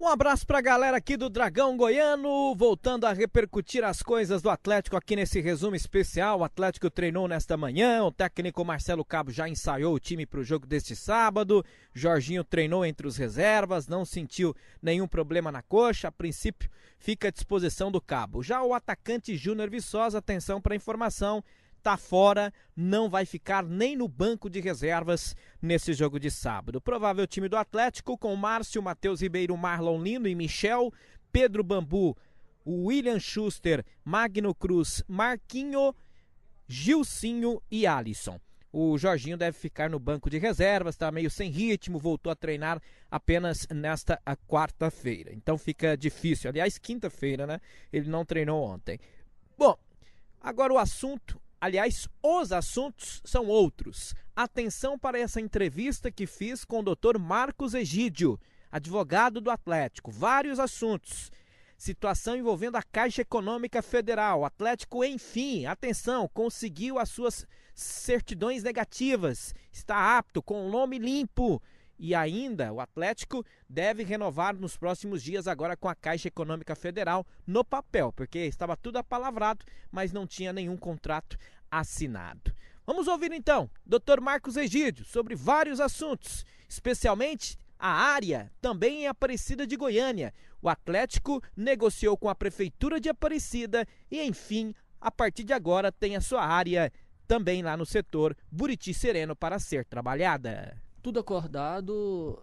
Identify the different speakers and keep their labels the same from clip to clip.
Speaker 1: Um abraço pra galera aqui do Dragão Goiano, voltando a repercutir as coisas do Atlético aqui nesse resumo especial. O Atlético treinou nesta manhã, o técnico Marcelo Cabo já ensaiou o time pro jogo deste sábado. Jorginho treinou entre os reservas, não sentiu nenhum problema na coxa, a princípio fica à disposição do Cabo. Já o atacante Júnior Viçosa, atenção pra informação, tá fora, não vai ficar nem no banco de reservas nesse jogo de sábado. Provável time do Atlético com Márcio, Matheus Ribeiro, Marlon Lino e Michel, Pedro Bambu, William Schuster, Magno Cruz, Marquinho, Gilcinho e Alisson. O Jorginho deve ficar no banco de reservas, tá meio sem ritmo, voltou a treinar apenas nesta quarta-feira. Então fica difícil, aliás, quinta-feira, né? Ele não treinou ontem. Bom, agora o assunto... Aliás, os assuntos são outros. Atenção para essa entrevista que fiz com o Dr. Marcos Egídio, advogado do Atlético. Vários assuntos. Situação envolvendo a Caixa Econômica Federal. O Atlético, enfim, atenção, conseguiu as suas certidões negativas. Está apto, com o nome limpo. E ainda, o Atlético deve renovar nos próximos dias agora com a Caixa Econômica Federal no papel, porque estava tudo apalavrado, mas não tinha nenhum contrato assinado. Vamos ouvir então Dr. Marcos Egídio sobre vários assuntos, especialmente a área, também em Aparecida de Goiânia. O Atlético negociou com a Prefeitura de Aparecida e, enfim, a partir de agora tem a sua área também lá no setor Buriti Sereno para ser trabalhada.
Speaker 2: Tudo acordado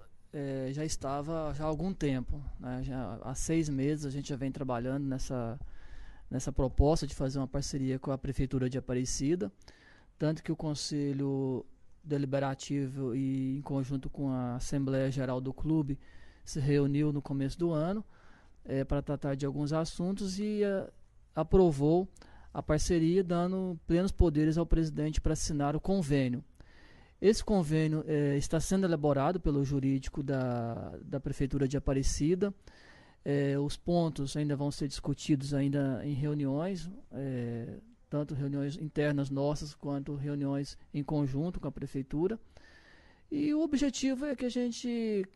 Speaker 2: já estava já há algum tempo, né? Já há 6 meses a gente já vem trabalhando nessa proposta de fazer uma parceria com a Prefeitura de Aparecida, tanto que o Conselho Deliberativo e em conjunto com a Assembleia Geral do Clube se reuniu no começo do ano para tratar de alguns assuntos e aprovou a parceria, dando plenos poderes ao presidente para assinar o convênio. Esse convênio está sendo elaborado pelo jurídico da Prefeitura de Aparecida. Os pontos ainda vão ser discutidos ainda em reuniões, tanto reuniões internas nossas quanto reuniões em conjunto com a Prefeitura. E o objetivo é que a gente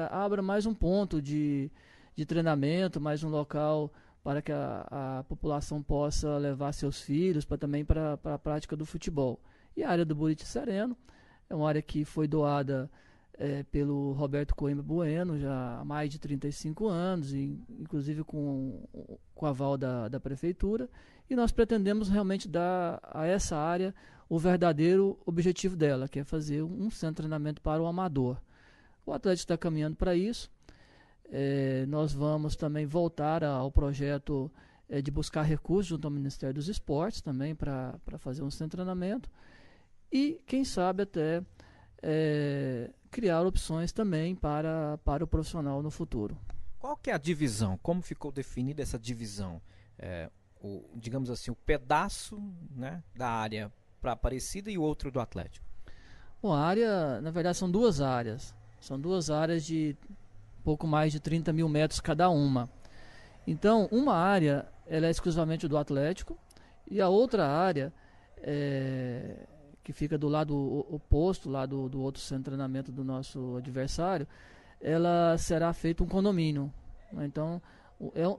Speaker 2: abra mais um ponto de treinamento, mais um local para que a população possa levar seus filhos também para a prática do futebol. E a área do Buriti Sereno é uma área que foi doada pelo Roberto Coimbra Bueno já há mais de 35 anos, inclusive com o aval da Prefeitura, e nós pretendemos realmente dar a essa área o verdadeiro objetivo dela, que é fazer um centro de treinamento para o amador. O Atlético está caminhando para isso. Nós vamos também voltar ao projeto de buscar recursos junto ao Ministério dos Esportes também para fazer um centro de treinamento. E, quem sabe, até criar opções também para o profissional no futuro.
Speaker 1: Qual que é a divisão? Como ficou definida essa divisão? Digamos assim, o pedaço, né, da área para Aparecida e o outro do Atlético?
Speaker 2: Bom, a área, na verdade, são duas áreas. São duas áreas de pouco mais de 30 mil metros cada uma. Então, uma área ela é exclusivamente do Atlético e a outra área que fica do lado oposto, lá do outro centro de treinamento do nosso adversário, ela será feito um condomínio. Então,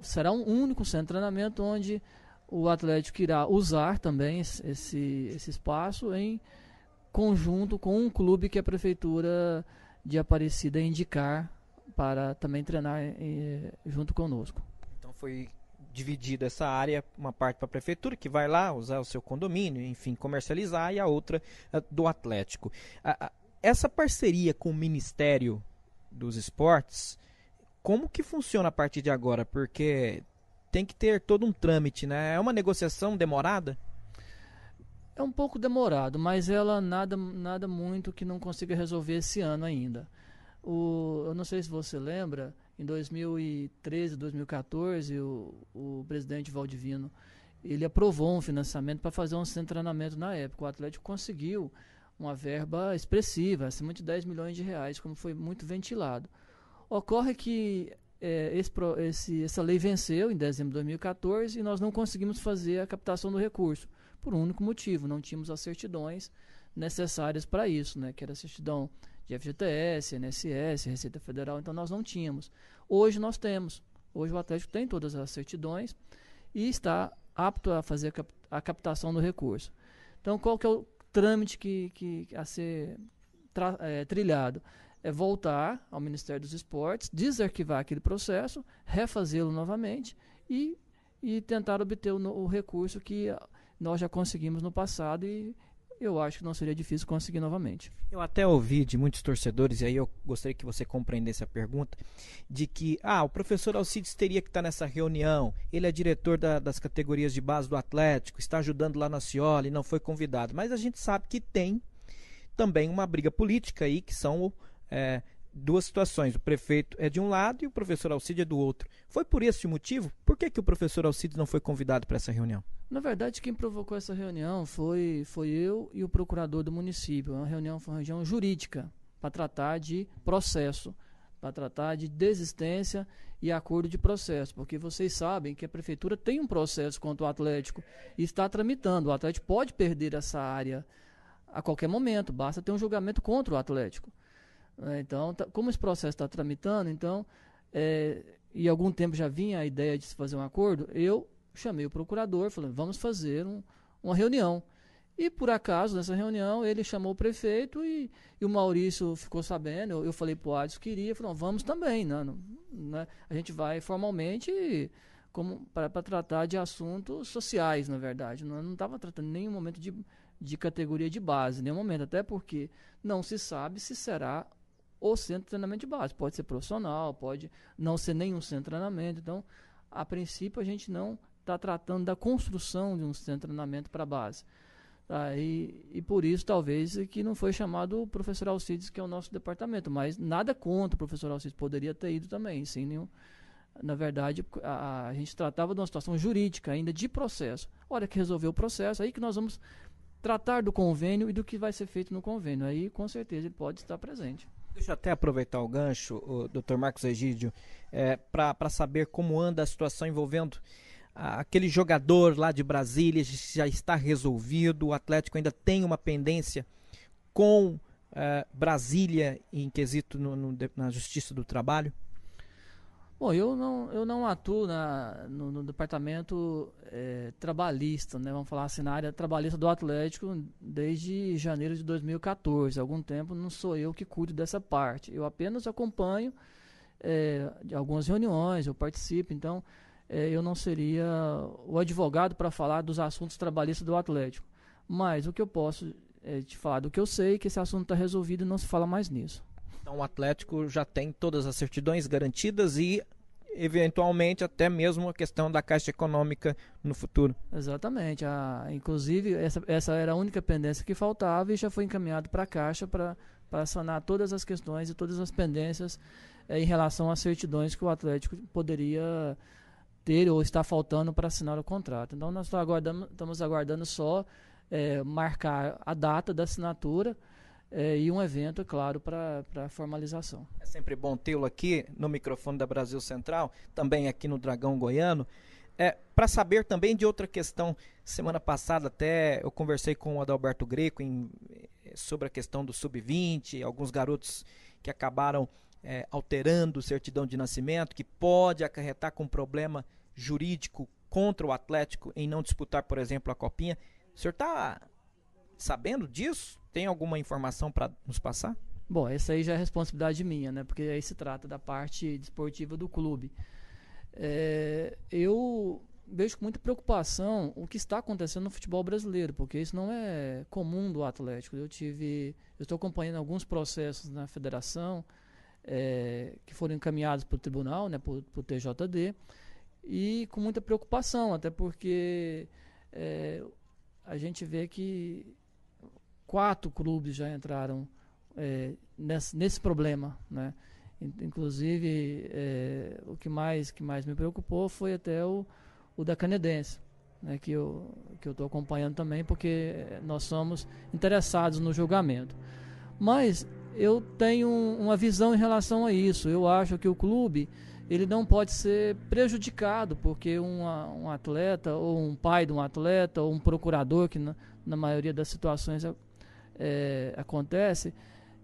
Speaker 2: será um único centro de treinamento onde o Atlético irá usar também esse espaço em conjunto com um clube que a Prefeitura de Aparecida indicar para também treinar junto conosco.
Speaker 1: Então foi dividida essa área, uma parte para a Prefeitura, que vai lá usar o seu condomínio, enfim, comercializar, e a outra do Atlético. Essa parceria com o Ministério dos Esportes, como que funciona a partir de agora? Porque tem que ter todo um trâmite, né? É uma negociação demorada?
Speaker 2: É um pouco demorado, mas ela nada muito que não consiga resolver esse ano ainda. Eu não sei se você lembra, em 2013, 2014, o presidente Valdivino, ele aprovou um financiamento para fazer um centro de treinamento na época. O Atlético conseguiu uma verba expressiva, acima de 10 milhões de reais, como foi muito ventilado. Ocorre que essa lei venceu em dezembro de 2014 e nós não conseguimos fazer a captação do recurso, por um único motivo: não tínhamos as certidões necessárias para isso, né, que era a certidão de FGTS, INSS, Receita Federal. Então nós não tínhamos. Hoje nós temos. Hoje o Atlético tem todas as certidões e está apto a fazer a captação do recurso. Então, qual que é o trâmite a ser trilhado? É voltar ao Ministério dos Esportes, desarquivar aquele processo, refazê-lo novamente e tentar obter o recurso que nós já conseguimos no passado e eu acho que não seria difícil conseguir novamente.
Speaker 1: Eu até ouvi de muitos torcedores, e aí eu gostaria que você compreendesse a pergunta, de que o professor Alcides teria que estar nessa reunião, ele é diretor das categorias de base do Atlético, está ajudando lá na Cioli, não foi convidado. Mas a gente sabe que tem também uma briga política aí, que são duas situações, o prefeito é de um lado e o professor Alcides é do outro. Foi por esse motivo? Por que o professor Alcides não foi convidado para essa reunião?
Speaker 2: Na verdade, quem provocou essa reunião foi eu e o procurador do município. Foi uma reunião jurídica para tratar de processo, para tratar de desistência e acordo de processo, porque vocês sabem que a prefeitura tem um processo contra o Atlético e está tramitando. O Atlético pode perder essa área a qualquer momento, basta ter um julgamento contra o Atlético. Então, como esse processo está tramitando, e há algum tempo já vinha a ideia de se fazer um acordo, eu chamei o procurador, falei, vamos fazer uma reunião. E por acaso, nessa reunião, ele chamou o prefeito e o Maurício ficou sabendo, eu falei para o Adson que iria, falou, vamos também, né? A gente vai formalmente para tratar de assuntos sociais, na verdade. Não estava tratando em nenhum momento de categoria de base, nenhum momento, até porque não se sabe se será o centro de treinamento de base. Pode ser profissional, pode não ser nenhum centro de treinamento. Então, a princípio, a gente não está tratando da construção de um centro de treinamento para a base. E por isso, talvez, que não foi chamado o professor Alcides, que é o nosso departamento. Mas nada contra o professor Alcides, poderia ter ido também, sem nenhum. Na verdade, a gente tratava de uma situação jurídica ainda de processo. Hora que resolveu o processo, aí que nós vamos tratar do convênio e do que vai ser feito no convênio. Aí, com certeza, ele pode estar presente.
Speaker 1: Deixa eu até aproveitar o gancho, o Dr. Marcos Egídio, para saber como anda a situação envolvendo aquele jogador lá de Brasília. Já está resolvido, o Atlético ainda tem uma pendência com Brasília em quesito na Justiça do Trabalho?
Speaker 2: Bom, eu não atuo no departamento trabalhista, né? Vamos falar assim, na área trabalhista do Atlético desde janeiro de 2014. Há algum tempo não sou eu que cuido dessa parte. Eu apenas acompanho de algumas reuniões, eu participo, então eu não seria o advogado para falar dos assuntos trabalhistas do Atlético. Mas o que eu posso te falar do que eu sei, que esse assunto está resolvido e não se fala mais nisso.
Speaker 1: Então o Atlético já tem todas as certidões garantidas e, eventualmente, até mesmo a questão da Caixa Econômica no futuro.
Speaker 2: Exatamente. Inclusive, essa era a única pendência que faltava e já foi encaminhado para a Caixa para sanar todas as questões e todas as pendências em relação às certidões que o Atlético poderia ter ou está faltando para assinar o contrato. Então, nós estamos aguardando só marcar a data da assinatura e um evento, é claro, para formalização.
Speaker 1: É sempre bom tê-lo aqui no microfone da Brasil Central, também aqui no Dragão Goiano, para saber também de outra questão. Semana passada até eu conversei com o Adalberto Greco sobre a questão do Sub-20, alguns garotos que acabaram alterando certidão de nascimento, que pode acarretar com problema jurídico contra o Atlético em não disputar, por exemplo, a Copinha. O senhor está sabendo disso? Tem alguma informação para nos passar?
Speaker 2: Bom, essa aí já é responsabilidade minha, né? Porque aí se trata da parte desportiva do clube. Eu vejo com muita preocupação o que está acontecendo no futebol brasileiro, porque isso não é comum do Atlético. Eu estou acompanhando alguns processos na federação que foram encaminhados para o tribunal, né, para o TJD, e com muita preocupação, até porque a gente vê que 4 clubes já entraram nesse problema, né? Inclusive, o que mais me preocupou foi até o da Canedense, né? Que eu estou acompanhando também, porque nós somos interessados no julgamento. Mas eu tenho uma visão em relação a isso. Eu acho que o clube ele não pode ser prejudicado porque um atleta, ou um pai de um atleta, ou um procurador, que na maioria das situações acontece,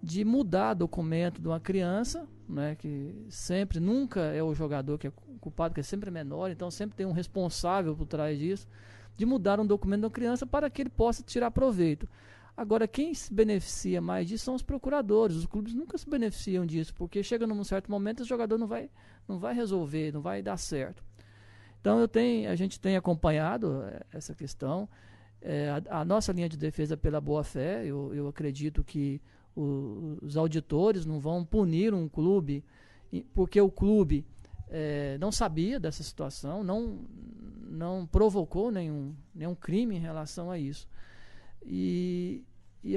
Speaker 2: de mudar documento de uma criança, né, que sempre, nunca é o jogador que é culpado, que é sempre menor, então sempre tem um responsável por trás disso, de mudar um documento de uma criança para que ele possa tirar proveito. Agora, quem se beneficia mais disso são os procuradores. Os clubes nunca se beneficiam disso, porque chega num certo momento o jogador não vai resolver, não vai dar certo. Então a gente tem acompanhado essa questão. A nossa linha de defesa é pela boa-fé. Eu acredito que os auditores não vão punir um clube porque o clube não sabia dessa situação, não provocou nenhum crime em relação a isso. E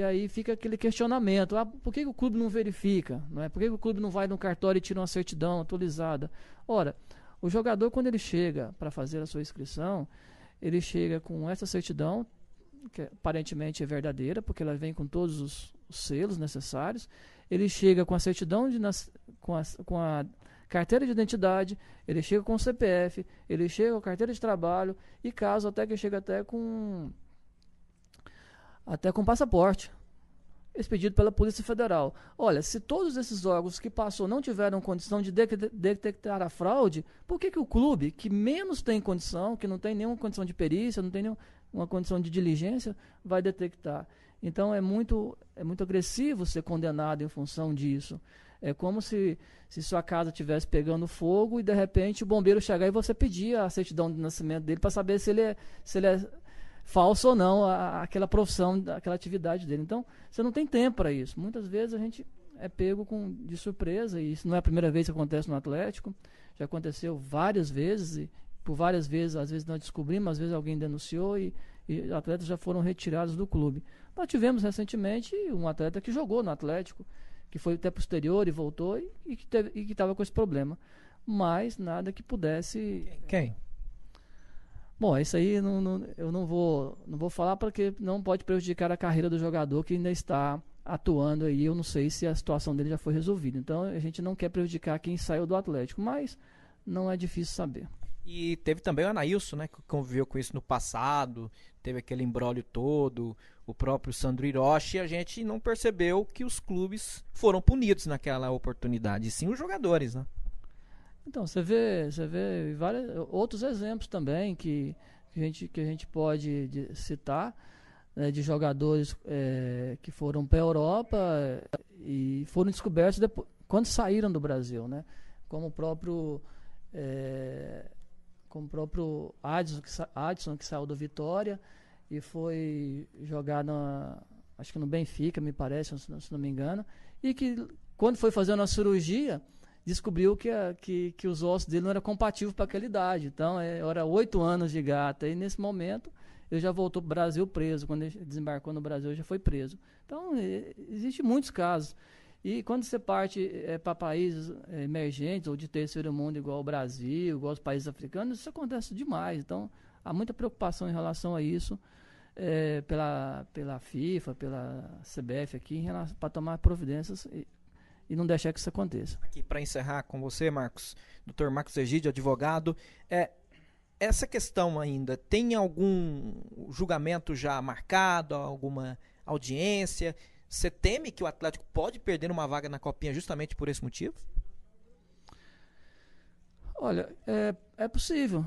Speaker 2: aí fica aquele questionamento: por que o clube não verifica? Não é? Por que o clube não vai no cartório e tira uma certidão atualizada? Ora, o jogador, quando ele chega para fazer a sua inscrição, ele chega com essa certidão, que aparentemente é verdadeira, porque ela vem com todos os selos necessários. Ele chega com a certidão com a carteira de identidade, ele chega com o CPF, ele chega com a carteira de trabalho, e caso até que chega até com passaporte, expedido pela Polícia Federal. Olha, se todos esses órgãos que passou não tiveram condição de detectar a fraude, por que o clube, que menos tem condição, que não tem nenhuma condição de perícia, não tem nenhuma condição de diligência, vai detectar? Então é muito agressivo ser condenado em função disso. É como se sua casa estivesse pegando fogo e de repente o bombeiro chegar e você pedir a certidão de nascimento dele para saber se ele é falso ou não aquela profissão, aquela atividade dele. Então, você não tem tempo para isso. Muitas vezes a gente é pego de surpresa, e isso não é a primeira vez que acontece no Atlético. Já aconteceu várias vezes, e por várias vezes, às vezes nós descobrimos, às vezes alguém denunciou e atletas já foram retirados do clube. Nós tivemos recentemente um atleta que jogou no Atlético, que foi até pro exterior e voltou e que estava com esse problema. Mas nada que pudesse...
Speaker 1: Quem?
Speaker 2: Bom, isso aí eu não vou falar, porque não pode prejudicar a carreira do jogador que ainda está atuando aí. Eu não sei se a situação dele já foi resolvida. Então a gente não quer prejudicar quem saiu do Atlético, mas não é difícil saber.
Speaker 1: E teve também o Anailson, né, que conviveu com isso no passado, teve aquele imbróglio todo, o próprio Sandro Hiroshi, e a gente não percebeu que os clubes foram punidos naquela oportunidade, e sim os jogadores, né?
Speaker 2: Então, você vê outros exemplos também que a gente pode citar, né, de jogadores que foram para a Europa e foram descobertos depois, quando saíram do Brasil, né? Como o próprio Adson, que saiu do Vitória e foi jogar acho que no Benfica, me parece, se não me engano, e que quando foi fazer uma cirurgia, descobriu que os ossos dele não eram compatíveis para aquela idade. Então, era 8 anos de gata. E nesse momento, ele já voltou para o Brasil preso. Quando ele desembarcou no Brasil, ele já foi preso. Então, existem muitos casos. E quando você parte para países emergentes ou de terceiro mundo, igual o Brasil, igual os países africanos, isso acontece demais. Então, há muita preocupação em relação a isso, pela FIFA, pela CBF aqui, para tomar providências e não deixar que isso aconteça.
Speaker 1: Aqui para encerrar com você, Marcos, Dr. Marcos Egídio, advogado, essa questão ainda, tem algum julgamento já marcado, alguma audiência? Você teme que o Atlético pode perder uma vaga na Copinha justamente por esse motivo?
Speaker 2: Olha, é possível,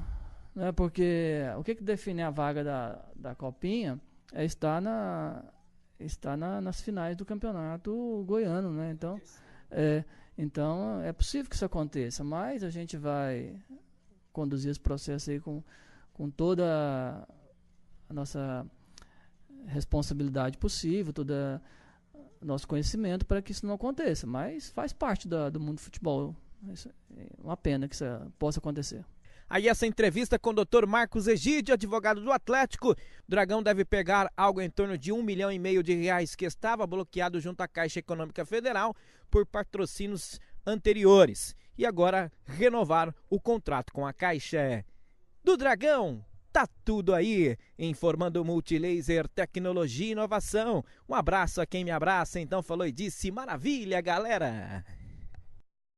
Speaker 2: né? Porque o que define a vaga da Copinha é estar nas finais do campeonato goiano, né? Então é possível que isso aconteça, mas a gente vai conduzir esse processo aí com toda a nossa responsabilidade possível, todo o nosso conhecimento para que isso não aconteça, mas faz parte do mundo do futebol. É uma pena que isso possa acontecer.
Speaker 1: Aí essa entrevista com o Dr. Marcos Egídio, advogado do Atlético. O Dragão deve pegar algo em torno de R$1,5 milhão que estava bloqueado junto à Caixa Econômica Federal por patrocínios anteriores. E agora renovar o contrato com a Caixa. Do Dragão, tá tudo aí. Informando Multilaser, tecnologia e inovação. Um abraço a quem me abraça, então falou e disse: maravilha, galera!